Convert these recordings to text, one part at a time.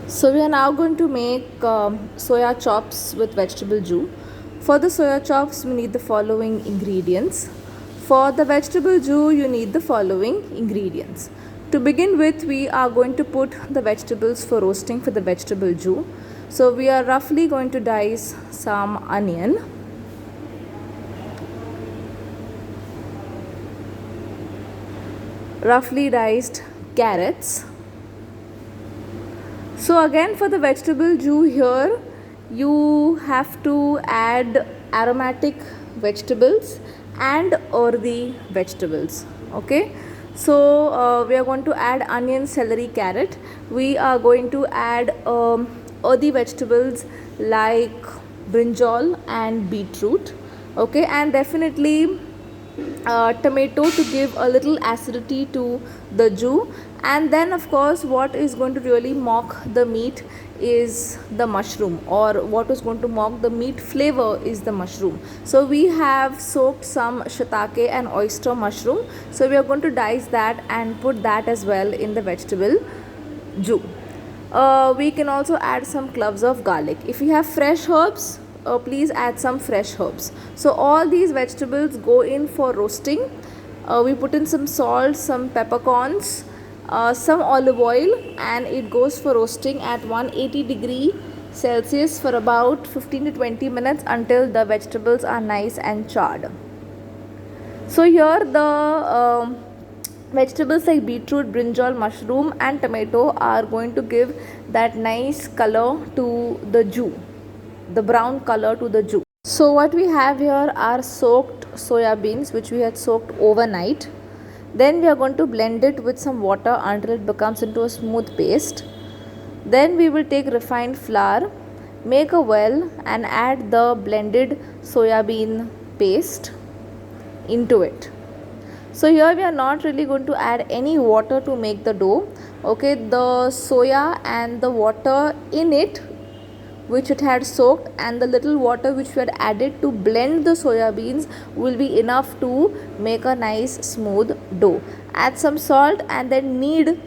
So we are now going to make soya chops with vegetable jus. For the soya chops, we need the following ingredients. For the vegetable jus, you need the following ingredients. To begin with, we are going to put the vegetables for roasting for the vegetable jus. So we are roughly going to dice some onion, roughly diced carrots. So again, for the vegetable jus here, you have to add aromatic vegetables and earthy vegetables. Okay, so we are going to add onion, celery, carrot. We are going to add earthy vegetables like brinjal and beetroot. Okay, and definitely tomato to give a little acidity to the jus. And then of course what is going to really mock the meat is the mushroom, or what is going to mock the meat flavor is the mushroom. So we have soaked some shiitake and oyster mushroom, so we are going to dice that and put that as well in the vegetable jus. We can also add some cloves of garlic. If you have fresh herbs, please add some fresh herbs. So all these vegetables go in for roasting. We put in some salt, some peppercorns, some olive oil, and it goes for roasting at 180 degrees Celsius for about 15 to 20 minutes until the vegetables are nice and charred. So here the vegetables like beetroot, brinjal, mushroom and tomato are going to give that nice color to the jus, the brown color to the jus. So what we have here are soaked soya beans which we had soaked overnight. Then we are going to blend it with some water until it becomes into a smooth paste. Then we will take refined flour, make a well and add the blended soya bean paste into it. So here we are not really going to add any water to make the dough. Okay, the soya and the water in it which it had soaked and the little water which we had added to blend the soya beans will be enough to make a nice smooth dough. Add some salt and then knead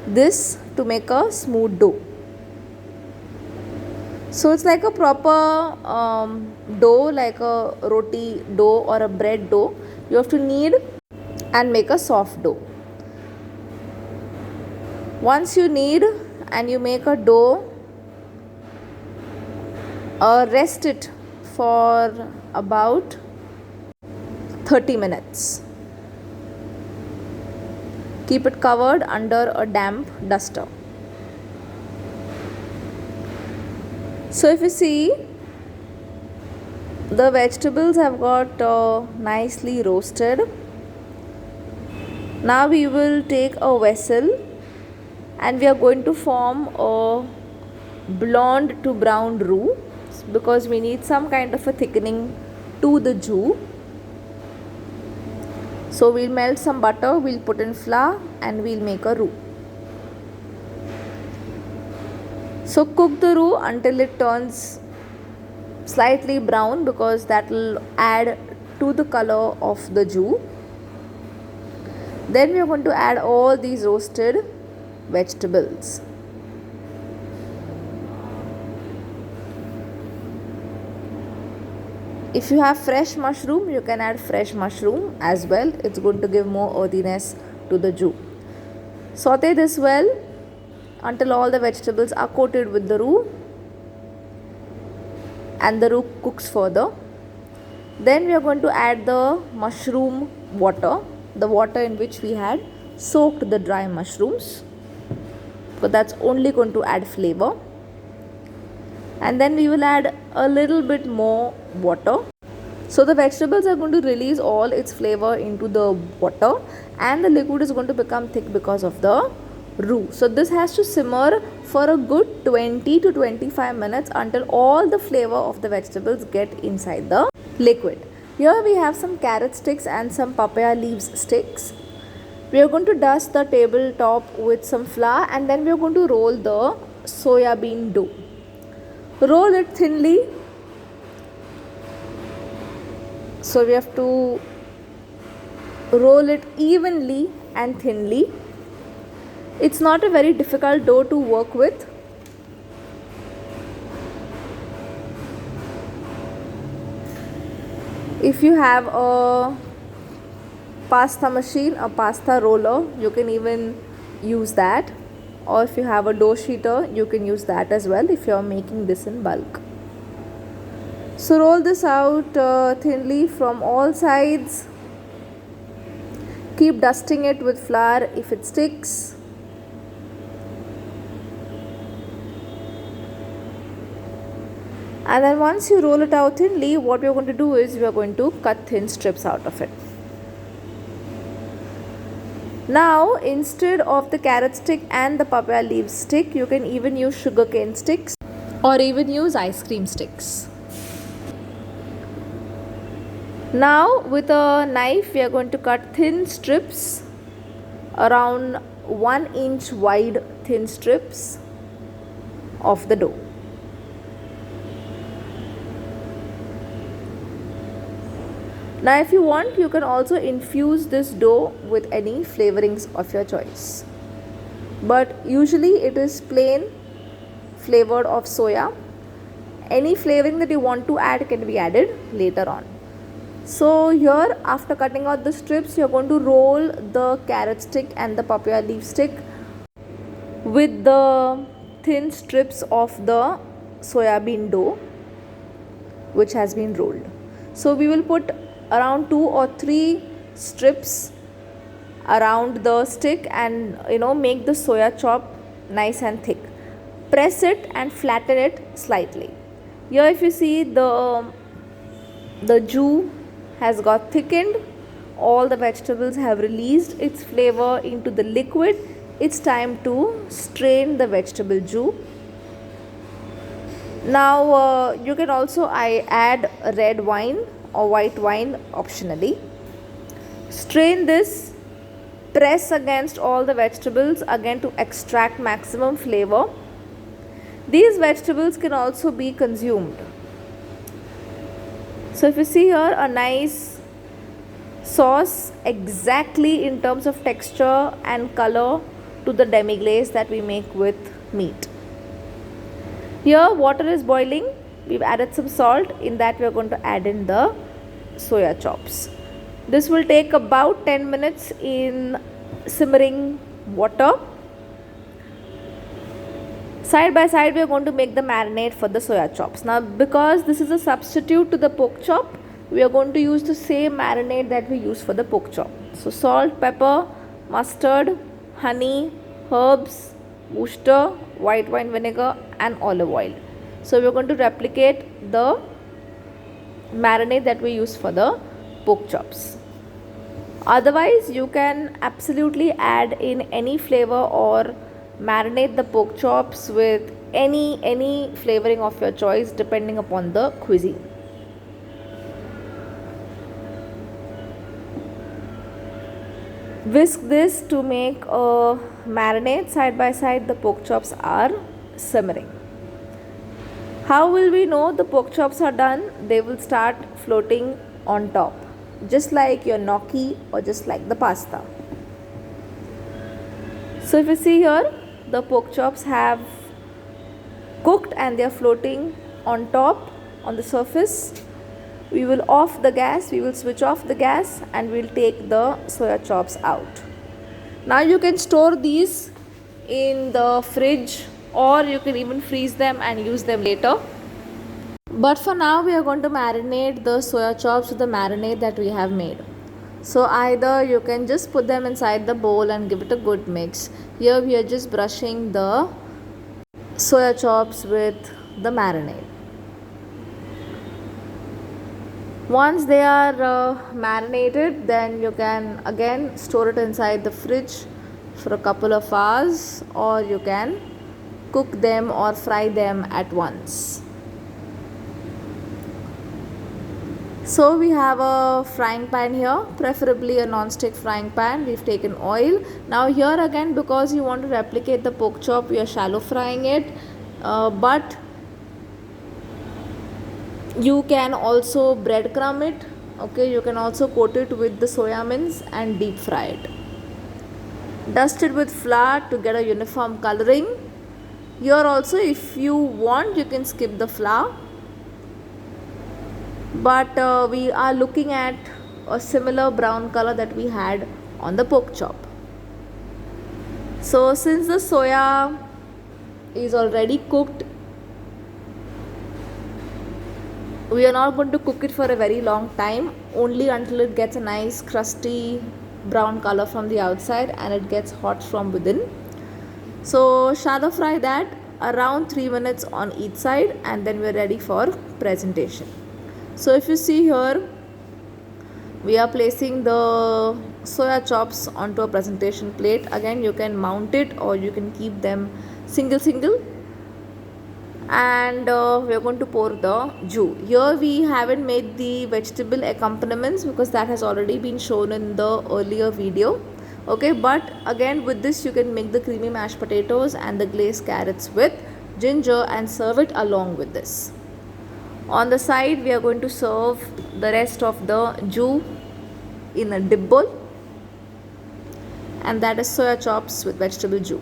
this to make a smooth dough. So it's like a proper dough, like a roti dough or a bread dough. You have to knead and make a soft dough. Once you knead and you make a dough, rest it for about 30 minutes. Keep it covered under a damp duster. So if you see, the vegetables have got nicely roasted. Now we will take a vessel and we are going to form a blonde to brown roux, because we need some kind of a thickening to the jus. So we'll melt some butter, we'll put in flour and we'll make a roux. So cook the roux until it turns slightly brown, because that will add to the color of the jus. Then we are going to add all these roasted vegetables. If you have fresh mushroom, you can add fresh mushroom as well. It's going to give more earthiness to the jus. Saute this well until all the vegetables are coated with the roux and the roux cooks further. Then we are going to add the mushroom water, the water in which we had soaked the dry mushrooms, but that's only going to add flavor. And then we will add a little bit more water. So the vegetables are going to release all its flavor into the water and the liquid is going to become thick because of the roux. So this has to simmer for a good 20 to 25 minutes until all the flavor of the vegetables get inside the liquid. Here we have some carrot sticks and some papaya leaves sticks. We are going to dust the tabletop with some flour and then we are going to roll the soya bean dough. Roll it thinly. So we have to roll it evenly and thinly. It's not a very difficult dough to work with. If you have a pasta machine, a pasta roller, you can even use that, or if you have a dough sheeter, you can use that as well if you are making this in bulk. So roll this out thinly from all sides. Keep dusting it with flour if it sticks. And then once you roll it out thinly, what we are going to do is we are going to cut thin strips out of it. Now, instead of the carrot stick and the papaya leaf stick, you can even use sugarcane sticks or even use ice cream sticks. Now, with a knife, we are going to cut thin strips, around 1 inch wide thin strips of the dough. Now if you want, you can also infuse this dough with any flavorings of your choice. But usually it is plain flavored of soya. Any flavoring that you want to add can be added later on. So here, after cutting out the strips, you are going to roll the carrot stick and the papaya leaf stick with the thin strips of the soya bean dough which has been rolled. So we will put around 2 or 3 strips around the stick and make the soya chop nice and thick. Press it and flatten it slightly. Here if you see, the jus has got thickened, all the vegetables have released its flavor into the liquid. It's time to strain the vegetable jus. Now you can also add red wine or white wine optionally. Strain this, press against all the vegetables again to extract maximum flavor. These vegetables can also be consumed. So if you see here, a nice sauce exactly in terms of texture and color to the demi glaze that we make with meat. Here water is boiling. We've added some salt. In that we are going to add in the soya chops. This will take about 10 minutes in simmering water. Side by side we are going to make the marinade for the soya chops. Now because this is a substitute to the pork chop, we are going to use the same marinade that we use for the pork chop. So salt, pepper, mustard, honey, herbs, Worcester, white wine vinegar and olive oil. So we are going to replicate the marinade that we use for the pork chops. Otherwise you can absolutely add in any flavor or marinate the pork chops with any flavoring of your choice depending upon the cuisine. Whisk this to make a marinade. Side by side the pork chops are simmering. How will we know the pork chops are done? They will start floating on top, just like your gnocchi or just like the pasta. So if you see here, the pork chops have cooked and they are floating on top on the surface. We will off the gas, we will switch off the gas and we will take the soya chops out. Now you can store these in the fridge or you can even freeze them and use them later. But for now we are going to marinate the soya chops with the marinade that we have made. So either you can just put them inside the bowl and give it a good mix. Here we are just brushing the soya chops with the marinade. Once they are marinated, then you can again store it inside the fridge for a couple of hours, or you can cook them or fry them at once. So we have a frying pan here, preferably a non-stick frying pan. We've taken oil. Now here again, because you want to replicate the pork chop, we are shallow frying it, but you can also breadcrumb it. Okay, you can also coat it with the soya mince and deep fry it. Dust it with flour to get a uniform coloring. Here also, if you want, you can skip the flour, but we are looking at a similar brown color that we had on the pork chop. So since the soya is already cooked, we are not going to cook it for a very long time, only until it gets a nice crusty brown color from the outside and it gets hot from within. So shallow fry that around 3 minutes on each side, and then we're ready for presentation. So if you see here, we are placing the soya chops onto a presentation plate. Again, you can mount it or you can keep them single, and we're going to pour the jus. Here we haven't made the vegetable accompaniments because that has already been shown in the earlier video. Okay, but again, with this you can make the creamy mashed potatoes and the glazed carrots with ginger and serve it along with this. On the side, we are going to serve the rest of the jus in a dip bowl, and that is soya chops with vegetable jus.